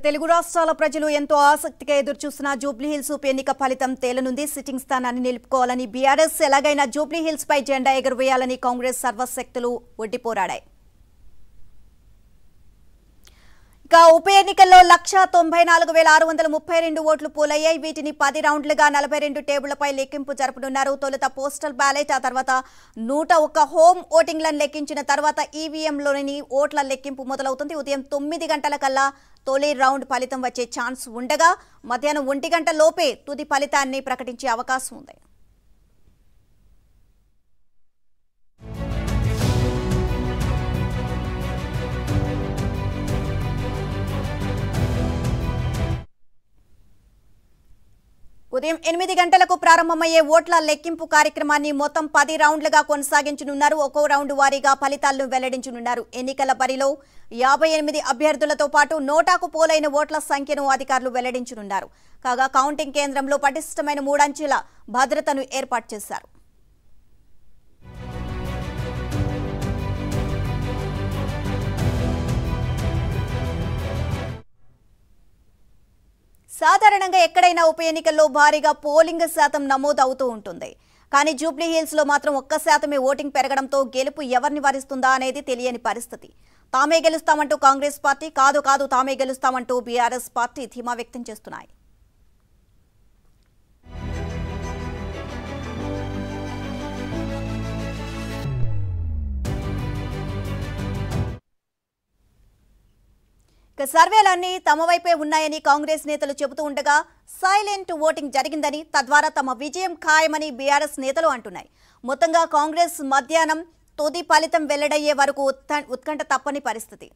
తెలుగు రాష్ట్రాల ప్రజలు ఎంతో ఆసక్తిగా ఎదురుచూస్తున్న జూబ్లీహిల్స్ ఉప ఎన్నిక ఫలితం తేలనుంది. సిట్టింగ్ స్థానాన్ని నిలుపుకోవాలని బీఆర్ఎస్ ఎలాగైనా జూబ్లీహిల్స్ పై జెండా ఎగురవేయాలని కాంగ్రెస్ సర్వశక్తులు ఒడ్డిపోరాడాయి. ఇక ఉప ఎన్నికల్లో 1,94,632 ఓట్లు పోలయ్యాయి. వీటిని 10 రౌండ్లుగా 42 టేబుళ్లపై లెక్కింపు జరుపనున్నారు. తొలుత పోస్టల్ బ్యాలెట్, ఆ తర్వాత 101 హోమ్ ఓటింగ్లను లెక్కించిన తర్వాత ఈవీఎంలోని ఓట్ల లెక్కింపు మొదలవుతుంది. ఉదయం 9 గంటల కల్లా తొలి రౌండ్ ఫలితం వచ్చే ఛాన్స్ ఉండగా మధ్యాహ్నం 1 గంట లోపే తుది ఫలితాన్ని ప్రకటించే అవకాశం ఉంది. ఉదయం 8 గంటలకు ప్రారంభమయ్యే ఓట్ల లెక్కింపు కార్యక్రమాన్ని మొత్తం 10 రౌండ్లుగా కొనసాగించనున్నారు. ఒక్కో రౌండ్ వారీగా ఫలితాలను వెల్లడించనున్నారు. ఎన్నికల బరిలో 58 అభ్యర్థులతో పాటు నోటాకు పోలైన ఓట్ల సంఖ్యను అధికారులు వెల్లడించనున్నారు. కాగా కౌంటింగ్ కేంద్రంలో పటిష్టమైన 3 అంచెల భద్రతను ఏర్పాటు చేశారు. సాధారణంగా ఎక్కడైనా ఉప ఎన్నికల్లో భారీగా పోలింగ్ శాతం నమోదు అవుతూ ఉంటుంది. కానీ జూబ్లీహిల్స్ లో మాత్రం 1% ఓటింగ్ పెరగడంతో గెలుపు ఎవరిని వరిస్తుందా అనేది తెలియని పరిస్థితి. తామే గెలుస్తామంటూ కాంగ్రెస్ పార్టీ, కాదు తామే గెలుస్తామంటూ బీఆర్ఎస్ పార్టీ ధీమా వ్యక్తం చేస్తున్నాయి. సర్వేలన్నీ తమ వైపే ఉన్నాయని కాంగ్రెస్ నేతలు చెబుతూ ఉండగా సైలెంట్ ఓటింగ్ జరిగిందని, తద్వారా తమ విజయం ఖాయమని బీఆర్ఎస్ నేతలు అంటున్నాయి. మొత్తంగా కాంగ్రెస్ మధ్యాహ్నం తుది ఫలితం వెల్లడయ్యే వరకు ఉత్కంఠ తప్పని పరిస్థితి.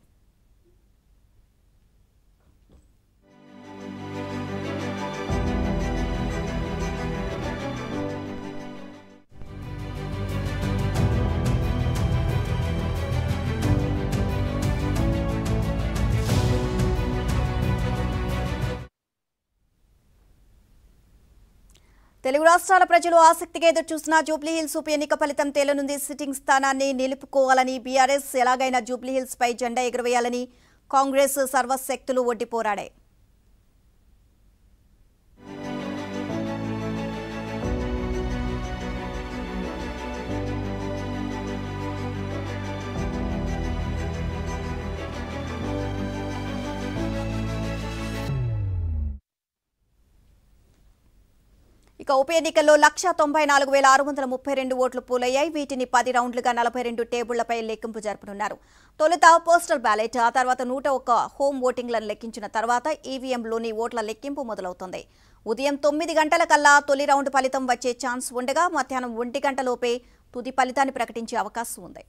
తెలుగు రాష్ట్రాల ప్రజలు ఆసక్తిగా ఎదురుచూస్తున్న జూబ్లీహిల్స్ ఉప ఎన్నిక ఫలితం తేలనుంది. సిట్టింగ్ స్థానాన్ని నిలుపుకోవాలని బీఆర్ఎస్ ఎలాగైనా జూబ్లీహిల్స్ పై జెండా ఎగురవేయాలని కాంగ్రెస్ సర్వశక్తులు ఒడ్డిపోరాడాయి. ఇక ఉప ఎన్నికల్లో 1,94,632 ఓట్లు పోలయ్యాయి. వీటిని 10 రౌండ్లుగా 42 టేబుళ్లపై లెక్కింపు జరపనున్నారు. తొలుత పోస్టల్ బ్యాలెట్, ఆ తర్వాత 101 హోమ్ ఓటింగ్లను లెక్కించిన తర్వాత ఈవీఎంలోని ఓట్ల లెక్కింపు మొదలవుతుంది. ఉదయం 9 గంటల కల్లా తొలి రౌండ్ ఫలితం వచ్చే ఛాన్స్ ఉండగా మధ్యాహ్నం 1 గంట లోపే తుది ఫలితాన్ని ప్రకటించే అవకాశం ఉంది.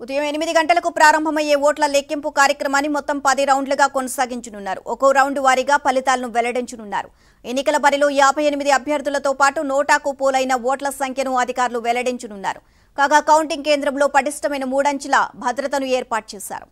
ఉదయం 8 గంటలకు ప్రారంభమయ్యే ఓట్ల లెక్కింపు కార్యక్రమాన్ని మొత్తం 10 రౌండ్లుగా కొనసాగించనున్నారు. ఒక్కో రౌండ్ వారీగా ఫలితాలను వెల్లడించనున్నారు. ఎన్నికల బరిలో 58 అభ్యర్థులతో పాటు నోటాకు పోలైన ఓట్ల సంఖ్యను అధికారులు వెల్లడించనున్నారు. కాగా కౌంటింగ్ కేంద్రంలో పటిష్టమైన 3 అంచెల భద్రతను ఏర్పాటు చేశారు.